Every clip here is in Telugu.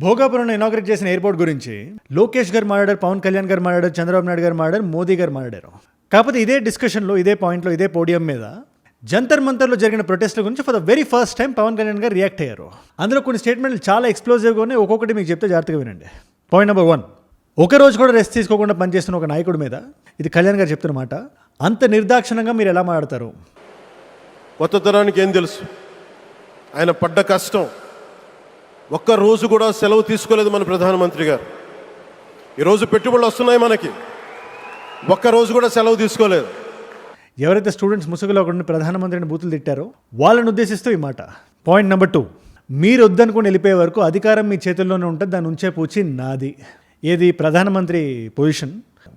భోగాపురంలో ఇనాగ్రేట్ చేసిన ఎయిర్పోర్ట్ గురించి లోకేష్ గారు మాట్లాడారు, పవన్ కళ్యాణ్ గారు మాట్లాడారు, చంద్రబాబు నాయుడు గారు మాట్లాడారు, మోదీ గారు మాట్లాడారు. కాకపోతే ఇదే డిస్కషన్లో, ఇదే పాయింట్లో, ఇదే పోడియం మీద జంతర్ మంతర్లో జరిగిన ప్రొటెస్ట్ల గురించి for the very first time Pawan Kalyan గారు రియాక్ట్ అయ్యారు. అందులో కొన్ని స్టేట్మెంట్లు చాలా ఎక్స్ప్లోజివ్గా ఉన్నాయి. ఒక్కొక్కటి మీకు చెప్తే జాగ్రత్తగా వినండి. పాయింట్ నెంబర్ 1, ఒక రోజు కూడా రెస్ట్ తీసుకోకుండా పనిచేస్తున్న ఒక నాయకుడి మీద, ఇది కళ్యాణ్ గారు చెప్తున్న మాట, అంత నిర్దాక్షిణంగా మీరు ఎలా మాట్లాడతారు? కొత్త తరానికి ఏం తెలుసు? ఆయన పడ్డ కష్టం. ఒక్క రోజు కూడా సెలవు తీసుకోలేదు మన ప్రధానమంత్రి గారు. ఈరోజు పెట్టుబడులు వస్తున్నాయి మనకి, ఒక్క రోజు కూడా సెలవు తీసుకోలేదు. ఎవరైతే స్టూడెంట్స్ ముసుగులో ఒకటి ప్రధానమంత్రిని బూతులు తిట్టారో వాళ్ళని ఉద్దేశిస్తూ ఈ మాట. పాయింట్ నెంబర్ 2, మీరు వద్దనుకుని వెళ్ళిపోయే వరకు అధికారం మీ చేతుల్లోనే ఉంటుంది, దాన్ని ఉంచే పూచి నాది. ఏది ప్రధానమంత్రి పొజిషన్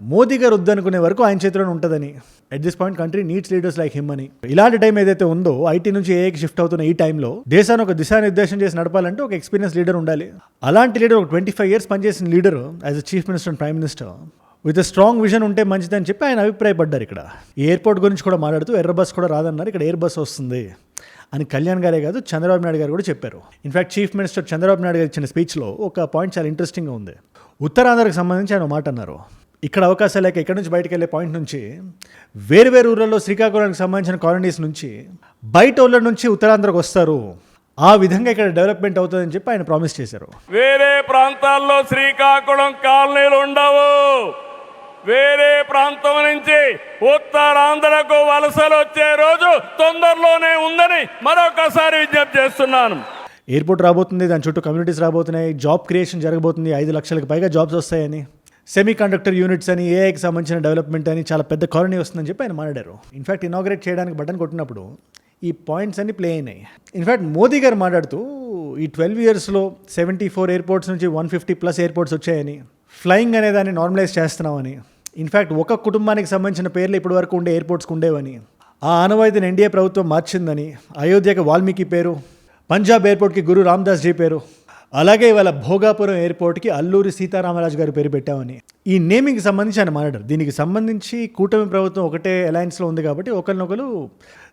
మోదీ గారు వద్దనుకునే వరకు ఆయన చేతిలోనే ఉంటుందని. At this point country needs leaders like him అని. ఇలాంటి టైం ఏదైతే ఉందో, ఐటీ నుంచి ఏఐకి షిఫ్ట్ అవుతున్న ఈ టైంలో దేశాన్ని ఒక దిశానిర్దేశం చేసి నడపాలంటే ఒక ఎక్స్పీరియన్స్ లీడర్ ఉండాలి. అలాంటి లీడర్, ఒక 25 years పనిచేసిన leader as a chief minister and prime minister with strong vision ఉంటే మంచిదని చెప్పి ఆయన అభిప్రాయపడ్డారు. ఇక్కడ ఎయిర్పోర్ట్ గురించి కూడా మాట్లాడుతూ ఎర్ర బస్ కూడా రాదన్నారు, ఇక్కడ ఎయిర్ బస్ వస్తుంది అని కళ్యాణ్ గారే కాదు, చంద్రబాబు నాయుడు గారు కూడా చెప్పారు. In fact chief minister Chandrababu Naidu గారు ఇచ్చిన స్పీచ్లో ఒక పాయింట్ చాలా ఇంట్రెస్టింగ్గా ఉంది. ఉత్తరాంధ్రకు సంబంధించి ఆయన మాట అన్నారు, ఇక్కడ అవకాశాలు లేక ఇక్కడ నుంచి బయటకు వెళ్ళే పాయింట్ నుంచి వేరు వేరు ఊళ్ళల్లో శ్రీకాకుళానికి సంబంధించిన కాలనీస్ నుంచి బయట ఊళ్ళ నుంచి ఉత్తరాంధ్రకు వస్తారు, ఆ విధంగా ఇక్కడ డెవలప్మెంట్ అవుతుందని చెప్పి ఆయన ప్రామిస్ చేశారు. వేరే ప్రాంతాల్లో శ్రీకాకుళం కాలనీలు ఉండవు. వేరే ప్రాంతం నుంచి ఉత్తరాంధ్రకు వలసలు వచ్చే రోజు తొందరలోనే ఉందని మరొకసారి విజ్ఞప్తి చేస్తున్నాను. ఎయిర్పోర్ట్ రాబోతుంది, దాని చుట్టూ కమ్యూనిటీస్ రాబోతున్నాయి, జాబ్ క్రియేషన్ జరగబోతుంది, 5 లక్షలకు పైగా జాబ్స్ వస్తాయని, సెమీ కండక్టర్ యూనిట్స్ అని, ఏఐకి సంబంధించిన డెవలప్మెంట్ అని, చాలా పెద్ద కాలనీ వస్తుందని చెప్పి ఆయన మాట్లాడారు. ఇన్ఫాక్ట్ ఇనాగ్రేట్ చేయడానికి బటన్ కొట్టినప్పుడు ఈ పాయింట్స్ అన్ని ప్లే అయినాయి. ఇన్ఫాక్ట్ మోదీ గారు మాట్లాడుతూ ఈ 12 yearsలో 74 ఎయిర్పోర్ట్స్ నుంచి 150+ ఎయిర్పోర్ట్స్ వచ్చాయని, ఫ్లయింగ్ అనే దాన్ని నార్మలైజ్ చేస్తున్నామని, ఇన్ఫాక్ట్ ఒక కుటుంబానికి సంబంధించిన పేర్లు ఇప్పటి వరకు ఉండే ఎయిర్పోర్ట్స్కి ఉండేవని, ఆ ఆనవాయితీని ఎన్డీఏ ప్రభుత్వం మార్చిందని, అయోధ్యకి వాల్మీకి పేరు, పంజాబ్ ఎయిర్పోర్ట్కి గురు రామ్దాస్ జీ పేరు, అలాగే ఇవాళ భోగాపురం ఎయిర్పోర్ట్కి అల్లూరి సీతారామరాజు గారి పేరు పెట్టామని, ఈ నేమింగ్కి సంబంధించి ఆయన మాట్లాడారు. దీనికి సంబంధించి కూటమి ప్రభుత్వం ఒకటే అలయన్స్లో ఉంది కాబట్టి ఒకరినొకరు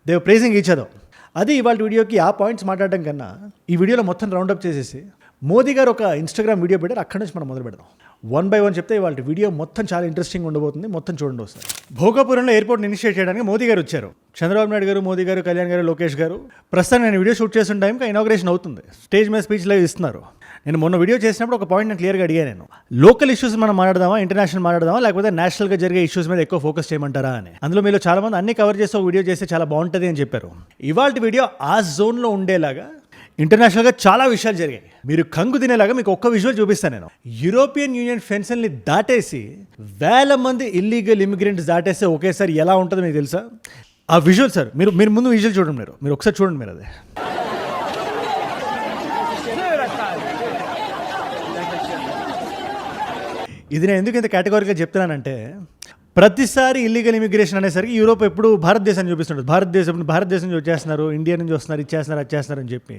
దేవ్ ప్రైజింగ్ ఈచ్ అదర్. అది ఇవాళ వీడియోకి ఆ పాయింట్స్ మాట్లాడడం కన్నా ఈ వీడియోలో మొత్తం రౌండప్ చేసేసి మోదీ గారు ఒక ఇన్స్టాగ్రామ్ వీడియో పెట్టారు, అక్కడి నుంచి మనం మొదలు పెడదాం. 1 by 1 చెప్తే ఇవాళ వీడియో మొత్తం చాలా ఇంట్రెస్టింగ్ ఉండబోతుంది. మొత్తం చూడండి ఒకసారి. భోగాపురంలో ఎయిర్పోర్ట్ ఇనిషియేట్ చేయడానికి మోదీ గారు వచ్చారు. చంద్రబాబు నాయుడు గారు, మోదీ గారు, కళ్యాణ్ గారు, లోకేష్ గారు. ప్రస్తుతం నేను వీడియో షూట్ చేసిన టైంకి ఇనాగ్రేషన్ అవుతుంది. స్టేజ్ మీద స్పీచ్ లైవ్ ఇస్తున్నారు. నేను మొన్న వీడియో చేసినప్పుడు ఒక పాయింట్ నేను క్లియర్గా అడిగాను, నేను లోకల్ ఇష్యూస్ మనం మాట్లాడదామా, ఇంటర్నేషనల్ మాట్లాడదామా, లేకపోతే నేషనల్గా జరిగే ఇష్యూస్ మీద ఎక్కువ ఫోకస్ చేయమంటారా అని. అందులో మీలో చాలా మంది అన్ని కవర్ చేసి ఒక వీడియో చేస్తే చాలా బాగుంటుంది అని చెప్పారు. ఇవాళ వీడియో ఆ జోన్లో ఉండేలాగా ఇంటర్నేషనల్గా చాలా విషయాలు జరిగాయి. మీరు కంగు తినేలాగా మీకు ఒక్క విజువల్ చూపిస్తాను నేను. యూరోపియన్ యూనియన్ ఫెన్సల్ని దాటేసి 1000 మంది ఇల్లీగల్ ఇమిగ్రెంట్స్ దాటేస్తే ఒకేసారి ఎలా ఉంటుందో మీకు తెలుసా? ఆ విజువల్ సార్, మీరు ముందు విజువల్ చూడండి, మీరు ఒకసారి చూడండి. మీరు అదే ఇది నేను ఎందుకు ఇంత కేటగిరీగా చెప్తున్నానంటే, ప్రతిసారి ఇల్లీగల్ ఇమిగ్రేషన్ అనేసరికి యూరోప్ ఎప్పుడు భారతదేశాన్ని చూపిస్తుంటుంది. భారతదేశం నుంచి వచ్చేస్తున్నారు, ఇండియా నుంచి వస్తున్నారు, ఇచ్చేస్తున్నారు, వచ్చేస్తున్నారు అని చెప్పి.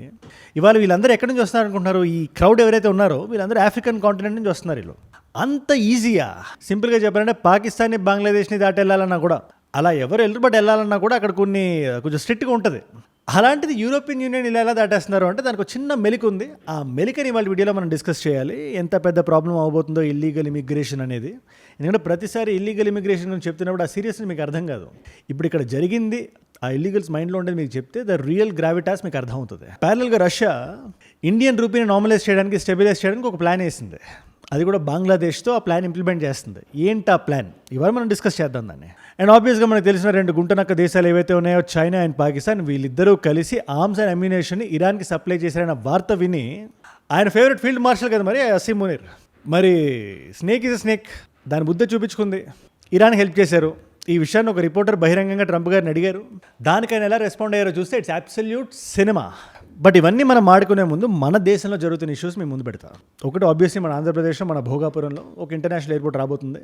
ఇవాళ వీళ్ళందరూ ఎక్కడి నుంచి వస్తున్నారు అనుకుంటున్నారు? ఈ క్రౌడ్ ఎవరైతే ఉన్నారో వీళ్ళందరూ ఆఫ్రికన్ కాంటినెంట్ నుంచి వస్తున్నారు. వీళ్ళు అంత ఈజీయా? సింపుల్గా చెప్పాలంటే పాకిస్తాన్ని, బంగ్లాదేశ్ని దాటి వెళ్ళాలన్నా కూడా, అలా ఎవరు వెళ్ళరు, బట్ వెళ్ళాలన్నా కూడా అక్కడ కొంచెం స్ట్రిక్ట్గా ఉంటుంది. అలాంటిది యూరోపియన్ యూనియన్ ఇలా ఎలా దాటేస్తున్నారు అంటే దానికి ఒక చిన్న మెలిక ఉంది. ఆ మెలికని వాళ్ళ వీడియోలో మనం డిస్కస్ చేయాలి. ఎంత పెద్ద ప్రాబ్లం అవబోతుందో ఇల్లీగల్ ఇమిగ్రేషన్ అనేది. ఎందుకంటే ప్రతిసారి ఇల్లీగల్ ఇమిగ్రేషన్ గురించి చెప్తున్నప్పుడు ఆ సీరియస్నెస్ మీకు అర్థం కాదు. ఇప్పుడు ఇక్కడ జరిగింది, ఆ ఇల్లీగల్స్ మైండ్లో ఉండేది మీకు చెప్తే ద రియల్ గ్రావిటాస్ మీకు అర్థమవుతుంది. ప్యారలల్గా రష్యా ఇండియన్ రూపీని నార్మలైజ్ చేయడానికి, స్టెబిలైజ్ చేయడానికి ఒక ప్లాన్ వేసింది. అది కూడా బంగ్లాదేశ్తో ఆ ప్లాన్ ఇంప్లిమెంట్ చేస్తుంది. ఏంటి ఆ ప్లాన్? ఇవాళ మనం డిస్కస్ చేద్దాం దాన్ని. అండ్ ఆబ్వియస్గా మనకు తెలిసిన 2 గుంటనక్క దేశాలు ఏవైతే ఉన్నాయో, చైనా అండ్ పాకిస్తాన్, వీళ్ళిద్దరూ కలిసి ఆర్మ్స్ అండ్ అమ్యునేషన్ ఇరాన్కి సప్లై చేశారన్న వార్త విని ఆయన ఫేవరెట్ ఫీల్డ్ మార్షల్ కదా మరి అసీం మునీర్, మరి స్నేక్ ఇస్ స్నేక్, దాని బుద్ధ చూపించుకుంది, ఇరాన్కి హెల్ప్ చేశారు. ఈ విషయాన్ని ఒక రిపోర్టర్ బహిరంగంగా ట్రంప్ గారిని అడిగారు. దానికైనా ఎలా రెస్పాండ్ అయ్యారో చూస్తే ఇట్స్ అబ్సల్యూట్ సినిమా. బట్ ఇవన్నీ మనం ఆడుకునే ముందు మన దేశంలో జరుగుతున్న ఇష్యూస్ మేము ముందు పెడతాం. ఒకటి ఆబ్వియస్లీ మన ఆంధ్రప్రదేశ్లో మన భోగాపురంలో ఒక ఇంటర్నేషనల్ ఎయిర్పోర్ట్ రాబోతుంది.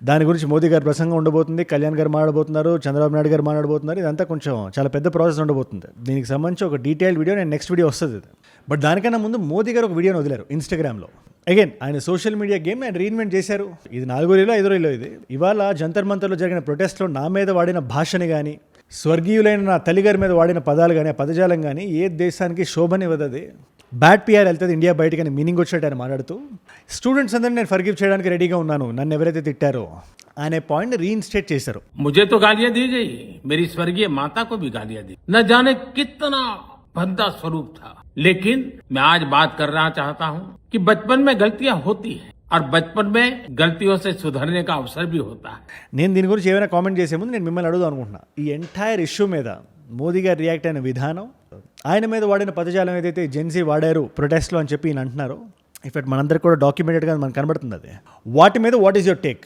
దాని గురించి మోదీ గారి ప్రసంగం ఉండబోతుంది, కళ్యాణ్ గారు మాట్లాడబోతున్నారు, చంద్రబాబు నాయుడు గారు మాట్లాడబోతున్నారు. ఇదంతా కొంచెం చాలా పెద్ద ప్రాసెస్ ఉండబోతుంది. దీనికి సంబంధించి ఒక డీటెయిల్డ్ వీడియో నేను నెక్స్ట్ వీడియో వస్తుంది. బట్ దానికన్నా ముందు మోదీ గారు ఒక వీడియోని వదిలారు ఇన్స్టాగ్రామ్లో. అగైన్ ఆయన సోషల్ మీడియా గేమ్ ఆయన రీఇన్వెంట్ చేశారు. ఇది 4వ రీలో 5వ రీలో ఇది. ఇవాళ జంతర్ మంతర్లో జరిగిన ప్రొటెస్ట్లో నా మీద వాడిన భాషని కానీ, స్వర్గీయులైన నా తల్లిగారి మీద వాడిన పదాలు కానీ, ఆ పదజాలం కానీ ఏ దేశానికి శోభనివ్వదు. బ్యాడ్ పిఆర్ వెళ్తుంది ఇండియా బయటకి అని మీనింగ్ వచ్చినట్టు ఆయన మాట్లాడుతూ స్టూడెంట్స్ అందరినీ నేను ఫర్గివ్ చేయడానికి రెడీగా ఉన్నాను, నన్ను ఎవరైతే తిట్టారో అనే పాయింట్ రీఇన్స్టేట్ చేశారు. मुझे तो गालियां दी गई, मेरी स्वर्गीय माता को भी गालियां दी, न जाने कितना भद्दा स्वरूप था। लेकिन मैं आज बात करना चाहता हूँ कि बचपन में गलतियां होती हैं और बचपन में गलतियों से सुधरने का अवसर भी होता है। నేను దీని గురించి ఏమైనా కామెంట్ చేసే ముందు నేను మిమ్మల్ని అడుగుదాం అనుకుంటున్నా, ఈ ఎంటైర్ ఇష్యూ మీద మోదీ గారు రియాక్ట్ అయిన విధానం, ఆయన మీద వాడిన పదజాలం ఏదైతే జెన్సీ వాడారు ప్రొటెస్ట్లో అని చెప్పి ఈయన అంటున్నారు, ఇన్ఫాక్ట్ మనందరికి కూడా డాక్యుమెంటెడ్గా మనకు కనబడుతుంది అది. వాటి మీద వాట్ ఈస్ యువర్ టేక్?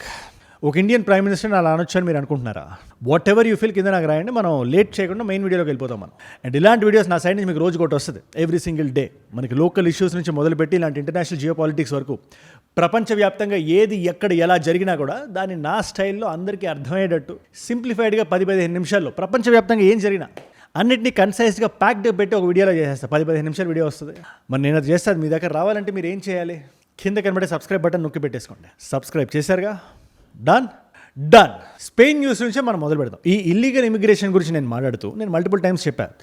ఒక ఇండియన్ ప్రైమ్ మినిస్టర్ అలా అనొచ్చు అని మీరు అనుకుంటున్నారా? వాట్ ఎవర్ యూ ఫీల్ కింద నాకు రాయండి, మనం లేట్ చేయకుండా మెయిన్ వీడియోలోకి వెళ్ళిపోతాం మనం. అండ్ ఇలాంటి వీడియోస్ నా సైడ్ నుంచి మీకు రోజు ఒకటి వస్తుంది ఎవ్రీ సింగిల్ డే. మనకి లోకల్ ఇష్యూస్ నుంచి మొదలుపెట్టి ఇలాంటి ఇంటర్నేషనల్ జియో పాలిటిక్స్ వరకు ప్రపంచవ్యాప్తంగా ఏది ఎక్కడ ఎలా జరిగినా కూడా దాన్ని నా స్టైల్లో అందరికీ అర్థమయ్యేటట్టు సింప్లిఫైడ్గా 10-15 నిమిషాల్లో ప్రపంచవ్యాప్తంగా ఏం జరిగినా అన్నింటినీ కన్సైజ్గా ప్యాక్డ్ పెట్టి ఒక వీడియోలో చేసేస్తాను. 10-15 నిమిషాల వీడియో వస్తుంది. మరి నేను అది చేస్తాను. మీ దగ్గర రావాలంటే మీరు ఏం చేయాలి? కింద కనబడే సబ్స్క్రైబ్ బటన్ నొక్కి పెట్టేసుకోండి. సబ్స్క్రైబ్ చేశారుగా, డన్. స్పెయిన్ న్యూస్ నుంచే మనం మొదలు పెడతాం. ఈ ఇల్లీగల్ ఇమిగ్రేషన్ గురించి నేను మాట్లాడుతూ నేను మల్టిపుల్ టైమ్స్ చెప్పాను,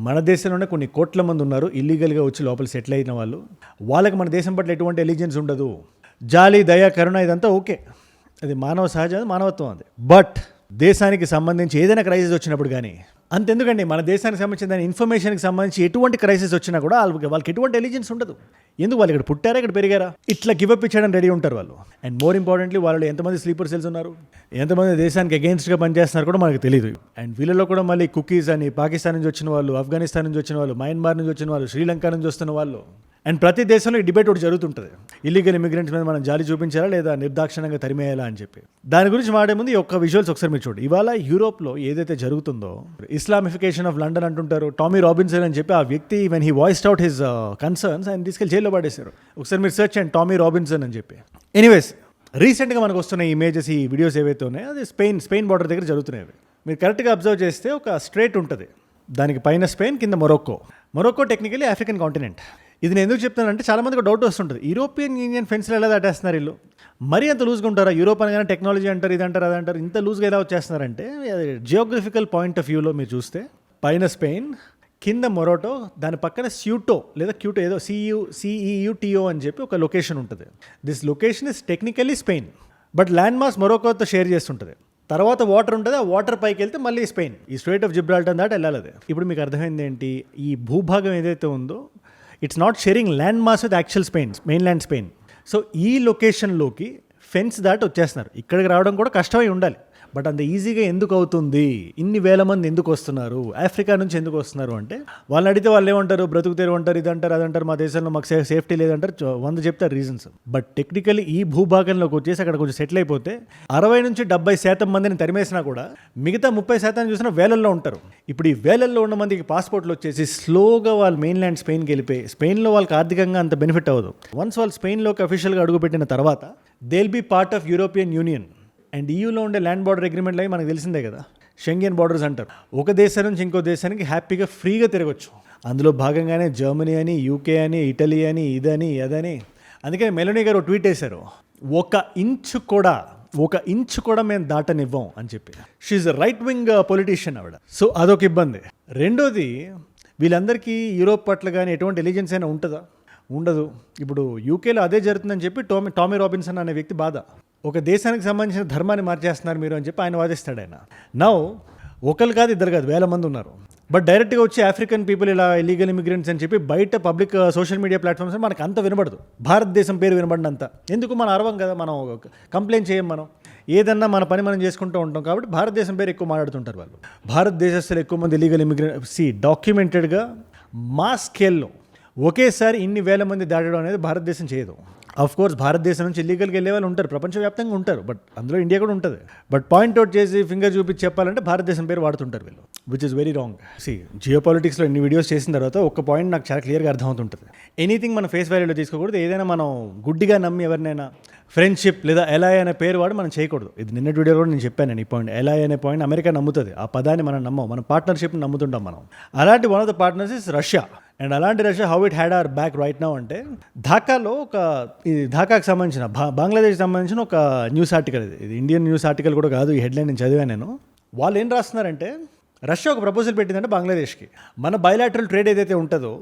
మన దేశంలోనే కొన్ని కోట్ల మంది ఉన్నారు ఇల్లీగల్గా వచ్చి లోపల సెటిల్ అయిన వాళ్ళు. వాళ్ళకి మన దేశం పట్ల ఎటువంటి ఎలిజెన్స్ ఉండదు. జాలి, దయ, కరుణ ఇదంతా ఓకే, అది మానవ సహజం, మానవత్వం అది. బట్ దేశానికి సంబంధించి ఏదైనా క్రైసిస్ వచ్చినప్పుడు కానీ, అంతెందుకండి మన దేశానికి సంబంధించిన దాని ఇన్ఫర్మేషన్కి సంబంధించి ఎటువంటి క్రైసిస్ వచ్చినా కూడా వాళ్ళకి ఎటువంటి ఎలిజెన్స్ ఉండదు. ఎందుకు? వాళ్ళు ఇక్కడ పుట్టారా, ఇక్కడ పెరిగారా, ఇట్లా గివప్ ఇచ్చేయడానికి రెడీ ఉంటారు వాళ్ళు. అండ్ మోర్ ఇంపార్టెంట్లీ వాళ్ళు ఎంతమంది స్లీపర్ సెల్స్ ఉన్నారు, ఎంతమంది దేశానికి అగెయిన్స్ట్గా పనిచేస్తున్నారు కూడా మనకు తెలియదు. అండ్ వీళ్ళలో కూడా మళ్ళీ కుకీస్ అని పాకిస్తాన్ నుంచి వచ్చిన వాళ్ళు, ఆఫ్ఘనిస్తాన్ నుంచి వచ్చిన వాళ్ళు, మయన్మార్ నుంచి వచ్చిన వాళ్ళు, శ్రీలంక నుంచి వస్తున్న వాళ్ళు. అండ్ ప్రతి దేశంలో ఈ డిబేట్ ఒకటి జరుగుతుంటుంది, ఇల్లీగల్ ఇమిగ్రెంట్స్ మీద మనం జాలి చూపించాలా లేదా నిర్దాక్షిణంగా తరిమేయాలా అని చెప్పి. దాని గురించి మాడే ముందు ఈ ఒక్క విజువల్స్ ఒకసారి మీరు చూడండి. ఇవాళ యూరోప్లో ఏదైతే జరుగుతుందో, ఇస్లామిఫికేషన్ ఆఫ్ లండన్ అంటుంటారు. టామీ రాబిన్సన్ అని చెప్పి ఆ వ్యక్తి when he voiced out his concerns ఆయన తీసుకెళ్ళి జైల్లో పడేశారు. ఒకసారి మీరు సెర్చ్ చేయండి టామీ రాబిన్సన్ అని చెప్పి. ఎనీవేస్, రీసెంట్గా మనకు వస్తున్న ఇమేజెస్, ఈ వీడియోస్ ఏవైతే ఉన్నాయో అది స్పెయిన్ బార్డర్ దగ్గర జరుగుతున్నాయి. మీరు కరెక్ట్గా అబ్జర్వ్ చేస్తే ఒక స్ట్రేట్ ఉంటుంది, దానికి పైన స్పెయిన్, కింద మొరొక్కో టెక్నికలీ ఆఫ్రికన్ కాంటినెంట్. ఇది నేను ఎందుకు చెప్తానంటే చాలామందికి డౌట్ వస్తుంటుంది, యూరోపియన్ యూనియన్ ఫెన్స్లో ఎలా దాటేస్తున్నారు వీళ్ళు, మరీ అంత లూజ్గా ఉంటారా? యూరోప్ అనగానే టెక్నాలజీ అంటారు, ఇది అంటారు, అది అంటారు, ఇంత లూజ్గా ఎలా వచ్చేస్తున్నారంటే అది జియోగ్రఫికల్ పాయింట్ ఆఫ్ వ్యూలో మీరు చూస్తే పైన స్పెయిన్, కింద మొరోటో, దాని పక్కన స్యూటో లేదా క్యూటో ఏదో CEUTO అని చెప్పి ఒక లొకేషన్ ఉంటుంది. This location is technically Spain, but land mass మొరోకోతో షేర్ చేస్తుంటుంది. తర్వాత వాటర్ ఉంటుంది, ఆ వాటర్ పైకి వెళ్తే మళ్ళీ స్పెయిన్, ఈ స్ట్రైట్ ఆఫ్ జిబ్రాల్టర్ దాటి వెళ్ళాలి. అది ఇప్పుడు మీకు అర్థమైంది ఏంటి? ఈ భూభాగం ఏదైతే ఉందో it's not sharing land mass with actual Spain, mainland Spain. So ఈ లొకేషన్లోకి ఫెన్స్ దాటి వచ్చేస్తున్నారు. ఇక్కడికి రావడం కూడా కష్టమై ఉండాలి, బట్ అంత ఈజీగా ఎందుకు అవుతుంది? ఇన్ని వేల మంది ఎందుకు వస్తున్నారు, ఆఫ్రికా నుంచి ఎందుకు వస్తున్నారు అంటే, వాళ్ళని అడిగితే వాళ్ళు ఏమంటారు, బ్రతుకు తెరువు అంటారు, ఇదంటారు, అదంటారు, మా దేశంలో మాకు సేఫ్టీ లేదంటారు, 100 చెప్తారు రీజన్స్. బట్ టెక్నికల్లీ ఈ భూభాగంలోకి వచ్చేసి అక్కడ కొంచెం సెటిల్ అయిపోతే 60-70% మందిని తరిమేసినా కూడా మిగతా 30% చూసినా వేలల్లో ఉంటారు. ఇప్పుడు ఈ వేలల్లో ఉన్న మందికి పాస్పోర్ట్లు వచ్చేసి స్లోగా వాళ్ళు మెయిన్ల్యాండ్ స్పెయిన్కి వెళ్ళిపోయి, స్పెయిన్లో వాళ్ళకి ఆర్థికంగా అంత బెనిఫిట్ అవ్వదు. వన్స్ వాళ్ళు స్పెయిన్లోకి అఫీషియల్గా అడుగుపెట్టిన తర్వాత they will be part of European Union. And ఈయూలో ఉండే ల్యాండ్ బార్డర్ అగ్రిమెంట్లు అవి మనకు తెలిసిందే కదా, షెంగెన్ బార్డర్స్ అంటారు. ఒక దేశం నుంచి ఇంకో దేశానికి హ్యాపీగా ఫ్రీగా తిరగచ్చు. అందులో భాగంగానే జర్మనీ అని, యూకే అని, ఇటలీ అని, ఇదని అదని. అందుకని మెలోనీ గారు ట్వీట్ వేశారు, ఒక ఇంచు కూడా మేము దాటనివ్వం అని చెప్పి. షీఈ్ రైట్ వింగ్ పొలిటీషియన్ ఆవిడ. సో అదొక ఇబ్బంది. రెండోది, వీళ్ళందరికీ యూరోప్ పట్ల కానీ ఎటువంటి ఎలిజెన్స్ అయినా ఉంటుందా? ఉండదు. ఇప్పుడు యూకేలో అదే జరుగుతుందని చెప్పి టామీ రాబిన్సన్ అనే వ్యక్తి బాధ. ఒక దేశానికి సంబంధించిన ధర్మాన్ని మార్చేస్తున్నారు మీరు అని చెప్పి ఆయన వాదిస్తాడు. ఆయన నౌ ఒకరు కాదు, ఇద్దరు కాదు, వేల మంది ఉన్నారు. బట్ డైరెక్ట్గా వచ్చి ఆఫ్రికన్ పీపుల్ ఇలా ఇల్లీగల్ ఇమిగ్రెంట్స్ అని చెప్పి బయట పబ్లిక్ సోషల్ మీడియా ప్లాట్ఫామ్స్ మనకు అంత వినబడదు. భారతదేశం పేరు వినబడినంత ఎందుకు మనం అరవం కదా, మనం కంప్లైంట్ చేయం, మనం ఏదన్నా మన పని మనం చేసుకుంటూ ఉంటాం. కాబట్టి భారతదేశం పేరు ఎక్కువ మాట్లాడుతుంటారు వాళ్ళు. భారతదేశస్తులు ఎక్కువ మంది ఇల్లీగల్ ఇమిగ్రెంట్ డాక్యుమెంటెడ్గా మా స్కేల్లో ఒకేసారి ఇన్ని వేల మంది దాటడం అనేది భారతదేశం చేయదు. ఆఫ్ కోర్స్ భారతదేశం నుంచి ఇల్లీగల్కి వెళ్ళే వాళ్ళు ఉంటారు, ప్రపంచవ్యాప్తంగా ఉంటారు, బట్ అందులో ఇండియా కూడా ఉంటుంది. బట్ పాయింట్అవుట్ చేసి ఫింగర్ చూపించి చెప్పాలంటే భారతదేశం పేరు వాడుతుంటారు వీళ్ళు, విచ్ ఇస్ వెరీ రాంగ్. జియో పాలిటిక్స్లో ఇన్ని వీడియోస్ చేసిన తర్వాత ఒక పాయింట్ నాకు చాలా క్లియర్గా అర్థమవుతుంటుంది. ఎనీథింగ్ మన ఫేస్ వాల్యూలో తీసుకోకూడదు. ఏదైనా మనం గుడ్డిగా నమ్మి ఎవరినైనా ఫ్రెండ్షిప్ లేదా ఎలాయ్ అనే పేరు వాడు మనం చేయకూడదు. ఇది నిన్నటి వీడియో కూడా నేను చెప్పాను. నేను ఈ పాయింట్ ఎలాయ్ అనే పాయింట్ అమెరికా నమ్ముతుంది, ఆ పదాన్ని మనం నమ్మం, మన పార్ట్నర్షిప్ని నమ్ముతుంటాం మనం. అలాంటి one of the partners is Russia. And అలాంటి Russia how it had our back right now అంటే, ఢాకాలో ఇది ఢాకాకి సంబంధించిన బంగ్లాదేశ్ సంబంధించిన ఒక న్యూస్ ఆర్టికల్. ఇది ఇండియన్ న్యూస్ ఆర్టికల్ కూడా కాదు, ఈ హెడ్లైన్ నేను చదివాను నేను. వాళ్ళు ఏం రాస్తున్నారంటే, రష్యా ఒక ప్రపోజల్ పెట్టిందంటే బంగ్లాదేశ్కి, మన బయలాటరల్ ట్రేడ్ ఏదైతే ఉంటుందో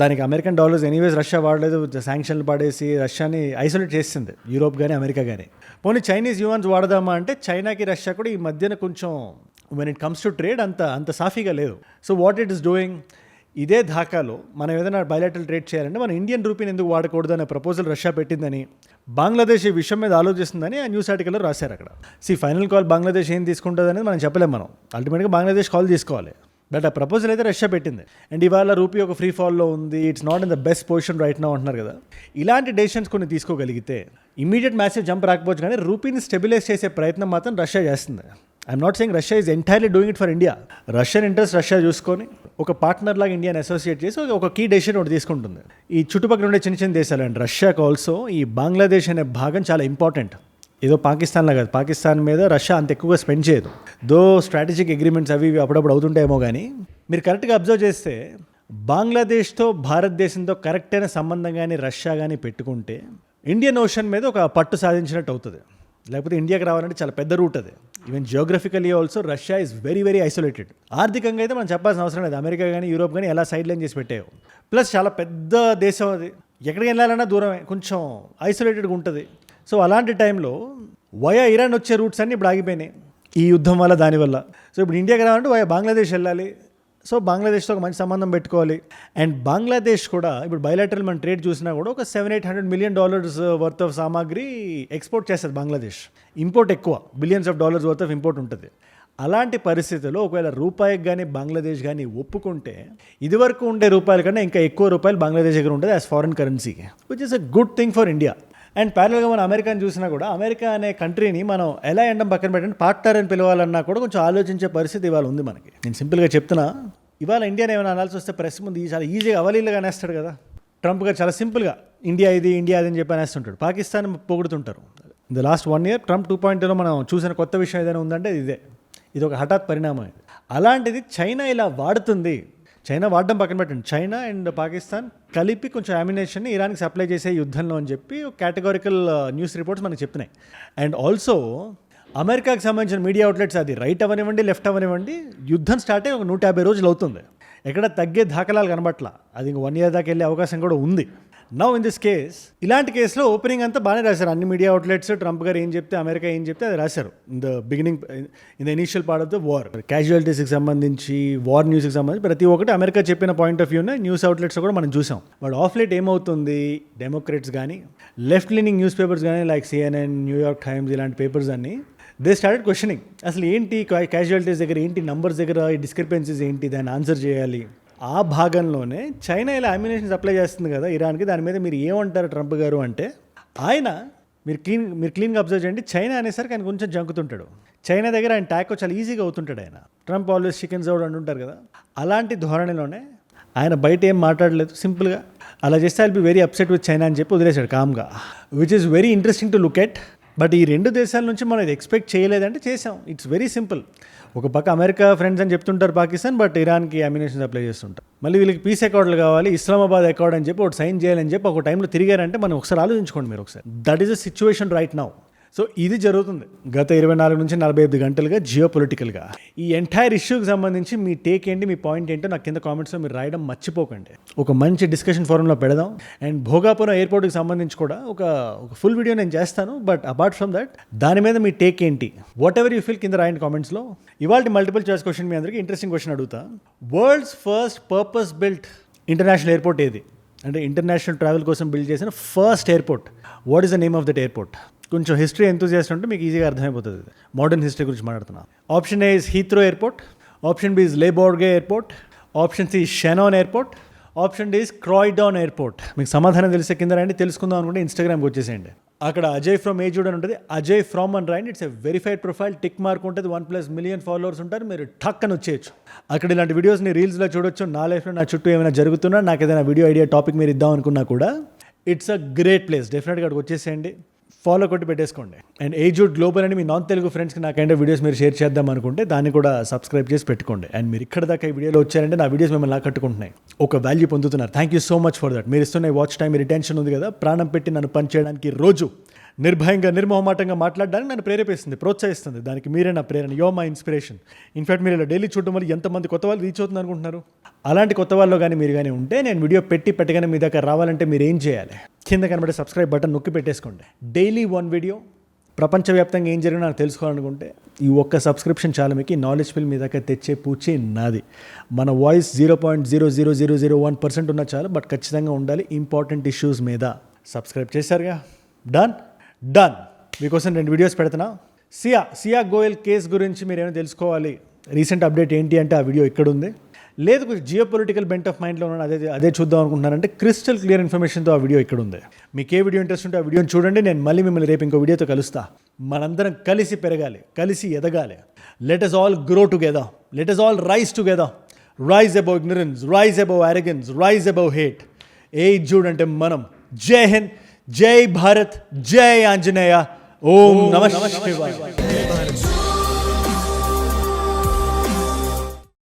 దానికి అమెరికన్ డాలర్స్ ఎనీవేస్ రష్యా వాడలేదు, శాంక్షన్లు పడేసి రష్యాని ఐసోలేట్ చేసింది యూరోప్ కానీ అమెరికా కానీ. పోనీ చైనీస్ యువాన్స్ వాడదామా అంటే చైనాకి రష్యా కూడా ఈ మధ్యన కొంచెం when it comes to trade అంత సాఫీగా లేదు. So what it is doing, ఇదే ధాకాలో మనం ఏదైనా బయలాటరల్ ట్రేడ్ చేయాలంటే మనం ఇండియన్ రూపీని ఎందుకు వాడకూడదు అనే ప్రపోజల్ రష్యా పెట్టిందని, బంగ్లాదేశ్ ఈ విషయం మీద ఆలోచిస్తుందని ఆ న్యూస్ ఆర్టికల్లో రాశారు అక్కడ. ఫైనల్ కాల్ బంగ్లాదేశ్ ఏం తీసుకుంటుంది అనేది మనం చెప్పలేము, మనం అల్టిమేట్గా బంగ్లాదేశ్ కాల్ తీసుకోవాలి. బట్ ఆ ప్రపోజల్ అయితే రష్యా పెట్టింది. అండ్ ఇవాళ రూపీ ఒక ఫ్రీ ఫాల్లో ఉంది, it's not in the best position right now అంటున్నారు కదా. ఇలాంటి డెసిషన్స్ కొన్ని తీసుకోగలిగితే ఇమీడియట్ మ్యాసివ్ జంప్ రాకపోవచ్చు, కానీ రూపీని స్టెబిలైజ్ చేసే ప్రయత్నం మాత్రం రష్యా చేస్తుంది. I'm not saying Russia is entirely doing it for India. Russian interest Russia చూసుకొని ఒక పార్ట్నర్ లాగా ఇండియాని అసోసియేట్ చేసి ఒక కీ డెసిషన్ ఒకటి తీసుకుంటుంది. ఈ చుట్టుపక్కల ఉండే చిన్న చిన్న దేశాలు అండ్ రష్యాకు ఆల్సో ఈ బంగ్లాదేశ్ అనే భాగం చాలా ఇంపార్టెంట్. ఏదో పాకిస్తాన్లో కాదు, పాకిస్తాన్ మీద రష్యా అంత ఎక్కువగా స్పెండ్ చేయదు. దో స్ట్రాటజిక్ అగ్రిమెంట్స్ అవి అప్పుడప్పుడు అవుతుంటాయేమో, కానీ మీరు కరెక్ట్గా అబ్జర్వ్ చేస్తే బంగ్లాదేశ్తో భారతదేశంతో కరెక్ట్ అయిన సంబంధం కానీ రష్యా కానీ పెట్టుకుంటే ఇండియన్ ఓషన్ మీద ఒక పట్టు సాధించినట్టు అవుతుంది. లేకపోతే ఇండియాకి రావాలంటే చాలా పెద్ద రూట్ అది. Even geographically also Russia is very very isolated. ఆర్థికంగా అయితే మనం చెప్పాల్సిన అవసరం లేదు, అమెరికా కానీ యూరోప్ కానీ ఎలా సైడ్ లైన్ చేసి పెట్టాయో. ప్లస్ చాలా పెద్ద దేశం అది, ఎక్కడికి వెళ్ళాలన్నా దూరమే, కొంచెం ఐసోలేటెడ్గా ఉంటుంది. సో అలాంటి టైంలో వయా ఇరాన్ వచ్చే రూట్స్ అన్నీ ఇప్పుడు ఆగిపోయినాయి ఈ యుద్ధం వల్ల, దానివల్ల. సో ఇప్పుడు ఇండియాకి రావాలంటే వయా బంగ్లాదేశ్ వెళ్ళాలి. సో బంగ్లాదేశ్తో ఒక మంచి సంబంధం పెట్టుకోవాలి. అండ్ బంగ్లాదేశ్ కూడా ఇప్పుడు బయలాటరల్ మన ట్రేడ్ చూసినా కూడా ఒక $700-800 million వర్త్ ఆఫ్ సామాగ్రి ఎక్స్పోర్ట్ చేస్తుంది బంగ్లాదేశ్. ఇంపోర్ట్ ఎక్కువ, billions of dollars worth of import ఉంటుంది. అలాంటి పరిస్థితుల్లో ఒకవేళ రూపాయికి కానీ బంగ్లాదేశ్ కానీ ఒప్పుకుంటే ఇదివరకు ఉండే రూపాయల కన్నా ఇంకా ఎక్కువ రూపాయలు బంగ్లాదేశ్ దగ్గర ఉంటుంది యాజ్ ఫారెన్ కరెన్సీకి, which is a good thing for India. And ప్యారల్గా మనం అమెరికాని చూసినా కూడా అమెరికా అనే కంట్రీని మనం ఎలా ఎండం పక్కన పెట్టండి పార్ట్నర్ అని పిలవాలన్నా కూడా కొంచెం ఆలోచించే పరిస్థితి ఇవాళ ఉంది మనకి. నేను సింపుల్గా చెప్తున్నా, ఇవాళ ఇండియాని ఏమైనా అనాల్సి వస్తే ప్రెస్ ముందు చాలా ఈజీగా అవలీలుగా అనేస్తాడు కదా ట్రంప్ గారు. చాలా సింపుల్గా ఇండియా ఇది ఇండియా అది అని చెప్పి అనేస్తుంటాడు. పాకిస్తాన్ పొగుడుతుంటారు. In the last 1 year Trump 2.0 మనం చూసిన కొత్త విషయం ఏదైనా ఉందంటే ఇది ఒక హఠాత్ పరిణామం. అలాంటిది చైనా ఇలా వాడుతుంది. చైనా వాడడం పక్కన పెట్టండి, చైనా అండ్ పాకిస్తాన్ కలిపి కొంచెం అమ్యునేషన్ని ఇరాన్కి సప్లై చేసే యుద్ధంలో అని చెప్పి కేటగారికల్ న్యూస్ రిపోర్ట్స్ మనకు చెప్పినాయి. అండ్ ఆల్సో అమెరికాకి సంబంధించిన మీడియా అవుట్లెట్స్, అది రైట్ అవనివ్వండి లెఫ్ట్ అవనివ్వండి, యుద్ధం స్టార్ట్ అయ్యి ఒక 150 రోజులు అవుతుంది. ఎక్కడ తగ్గే దాఖలాలు కనబట్లా. అది ఇంక 1 year దాకా వెళ్ళే అవకాశం కూడా ఉంది. నౌ ఇన్ దిస్ కేస్, ఇలాంటి కేసులో ఓపెనింగ్ అంతా బాగానే రాశారు అన్ని మీడియా అవుట్లెట్స్. ట్రంప్ గారు ఏం చెప్తే అమెరికా ఏం చెప్తే అది రాశారు in the beginning, in the initial part of the war. క్యాజువాలిటీస్కి సంబంధించి, వార్ న్యూస్కి సంబంధించి ప్రతి ఒక్కటి అమెరికా చెప్పిన పాయింట్ ఆఫ్ వ్యూనే న్యూస్ అవుట్లెట్స్ కూడా మనం చూసాం. బట్ ఆఫ్ లేట్ ఏమవుతుంది, డెమోక్రాట్స్ కానీ లెఫ్ట్ లీనింగ్ న్యూస్ పేపర్స్ కానీ లైక్ CNN, న్యూయార్క్ టైమ్స్ ఇలాంటి పేపర్స్ అన్ని దే స్టార్టెడ్ క్వశ్చనింగ్, అసలు ఏంటి క్యాజువాలిటీస్ దగ్గర ఏంటి, నంబర్స్ దగ్గర ఈ డిస్క్రిపెన్సీస్ ఏంటి, దాన్ని ఆన్సర్ చేయాలి. ఆ భాగంలోనే చైనా ఇలా అమ్యునేషన్ సప్లై చేస్తుంది కదా ఇరాన్కి, దాని మీద మీరు ఏమంటారు ట్రంప్ గారు అంటే, ఆయన మీరు క్లీన్గా అబ్జర్వ్ చేయండి, చైనా అనేసరికి ఆయన కొంచెం జంకుతుంటాడు. చైనా దగ్గర ఆయన ట్యాకో చాలా ఈజీగా అవుతుంటాడు. ఆయన ట్రంప్ ఆల్వేస్ చికెన్ జౌడ్ అంటుంటారు కదా, అలాంటి ధోరణిలోనే ఆయన బయట ఏం మాట్లాడలేదు, సింపుల్గా అలా చేస్తే I'll be very upset with China అని చెప్పి వదిలేశాడు కామ్గా, which is very interesting to look at. But ఈ 2 దేశాల నుంచి మనం ఇది ఎక్స్పెక్ట్ చేయలేదంటే చేసాం. It's very simple. ఒక పక్క అమెరికా ఫ్రెండ్స్ అని చెప్తుంటారు పాకిస్తాన్, బట్ ఇరాన్కి అమ్యునేషన్ సప్లై చేస్తుంటారు. మళ్ళీ వీళ్ళకి పీస్ అకార్డులు కావాలి, ఇస్లామాబాద్ అకార్డ్ అని చెప్పి ఒకటి సైన్ చేయాలని చెప్పి ఒక టైంలో తిరిగారంటే మనం ఒకసారి ఆలోచించుకోండి మీరు ఒకసారి. That is a situation right now. So ఇది జరుగుతుంది గత 24 నుంచి 45 గంటలుగా జియో పొలిటికల్గా. ఈ ఎంటైర్ ఇష్యూకి సంబంధించి మీ టేక్ ఏంటి, మీ పాయింట్ ఏంటో నాకు కింద కామెంట్స్లో మీరు రాయడం మర్చిపోకండి. ఒక మంచి డిస్కషన్ ఫోరంలో పెడదాం. అండ్ భోగాపురం ఎయిర్పోర్ట్కి సంబంధించి కూడా ఒక ఫుల్ వీడియో నేను చేస్తాను. బట్ అపార్ట్ ఫ్రమ్ దట్, దాని మీద మీ టేక్ ఏంటి, వాట్ ఎవర్ యూ ఫీల్ కింద రాయండి కామెంట్స్లో. ఇవాళ మల్టిపుల్ చాయిస్ క్వశ్చన్ మీ అందరికీ ఇంట్రెస్టింగ్ క్వశ్చన్ అడుగుతా. World's first purpose built international airport ఏది? అంటే ఇంటర్నేషనల్ ట్రావెల్ కోసం బిల్డ్ చేసిన first airport. What is the name of that airport? కొంచెం హిస్టరీ ఎంతూజియాస్ట్ ఉంటే మీకు ఈజీగా అర్థమైపోతుంది. మోడర్న్ హిస్టరీ గురించి మాట్లాడుతున్నా. Option A is Heathrow airport, option B is Le Bourget airport, option C షెనాన్ airport, option D is Croydon airport. మీకు సమాధానం తెలిసే కింద రాయండి. తెలుసుకుందాం అనుకుంటే ఇన్స్టాగ్రామ్కి వచ్చేసేయండి. అక్కడ అజయ్ ఫ్రమ్ ఏజూడ్ అని ఉంటుంది, అజయ్ ఫ్రమ్ అని రాయండి. It's a verified profile, tick mark ఉంటుంది, 1+ million ఫాలోవర్స్ ఉంటారు. మీరు టక్ అని వచ్చేయచ్చు. అక్కడ ఇలాంటి వీడియోస్ని రీల్స్లో చూడొచ్చు. నా లైఫ్లో నా చుట్టూ ఏమైనా జరుగుతున్నా, నాకు ఏదైనా వీడియో ఐడియా టాపిక్ మీరు ఇద్దాం అనుకున్నా కూడా ఇట్స్ అ గ్రేట్ ప్లేస్. డెఫినెట్గా అక్కడికి వచ్చేసేయండి, ఫాలో కొట్టి పెట్టేసుకోండి. అండ్ ఏజూడ్ గ్లోబల్ అని మీ నాన్ తెలుగు ఫ్రెండ్స్కి నా కైండ్ ఆఫ్ వీడియోస్ మీరు షేర్ చేద్దాం అనుకుంటే దాన్ని కూడా సబ్స్క్రైబ్ చేసి పెట్టుకోండి. అండ్ మీరు ఇక్కడ దాకా ఈ వీడియోలో వచ్చారంటే నా వీడియోస్ మిమ్మల్ని కట్టుకుంటున్నాయి, ఒక వాల్యూ పొందుతున్నారు. Thank you so much for that. మీరు ఇస్తున్న వాచ్ టైం, రిటెన్షన్ ఉంది కదా, ప్రాణం పెట్టి నన్ను పని చేయడానికి రోజు నిర్భయంగా నిర్మోహమాటంగా మాట్లాడడానికి నన్ను ప్రేరేపిస్తుంది, ప్రోత్సహిస్తుంది. దానికి మీరే నా ప్రేరణ, యో మై ఇన్స్పిరేషన్. ఇన్ఫాక్ట్ మీరు ఇలా డైలీ చూడడం వల్ల ఎంతమంది కొత్త వాళ్ళు రీచ్ అవుతుంది అనుకుంటున్నారు? అలాంటి కొత్త వాళ్ళు కానీ మీరు కానీ ఉంటే, నేను వీడియో పెట్టగానే మీ దగ్గర రావాలంటే మీరు ఏం చేయాలి? కింద కనబడే సబ్స్క్రైబ్ బటన్ నొక్కి పెట్టేసుకోండి. Daily 1 video. ప్రపంచవ్యాప్తంగా ఏం జరిగినా నాకు తెలుసుకోవాలనుకుంటే ఈ ఒక్క సబ్స్క్రిప్షన్ చాలా మీకు నాలెడ్జ్ ఫిల్ మీ దగ్గర తెచ్చే పూచే నాది. మన వాయిస్ 0.00001% ఉన్నా చాలు, బట్ ఖచ్చితంగా ఉండాలి ఇంపార్టెంట్ ఇష్యూస్ మీద. సబ్స్క్రైబ్ చేశారుగా? డన్. మీకోసం 2 వీడియోస్ పెడుతున్నా. సియా గోయల్ కేసు గురించి మీరు ఏమైనా తెలుసుకోవాలి, రీసెంట్ అప్డేట్ ఏంటి అంటే ఆ వీడియో ఇక్కడ ఉంది. లేదు జియో పొలిటికల్ బెంట్ ఆఫ్ మైండ్లో ఉన్నాను, అదే చూద్దాం అనుకుంటున్నానంటే క్రిస్టల్ క్లియర్ ఇన్ఫర్మేషన్తో ఆ వీడియో ఇక్కడ ఉంది. మీకు ఏ వీడియో ఇంట్రెస్ట్ ఉంటే ఆ వీడియోని చూడండి. నేను మళ్ళీ మిమ్మల్ని రేపు ఇంకో వీడియోతో కలుస్తా. మనందరం కలిసి పెరగాలి, కలిసి ఎదగాలి. Let us all grow together. Let us all rise together. Rise above ignorance, rise above arrogance, rise above hate. ఏజుడ్ అంటే మనం. జై హింద్, జై భారత్, జై ఆంజనేయ. ఓం నమః శివాయ.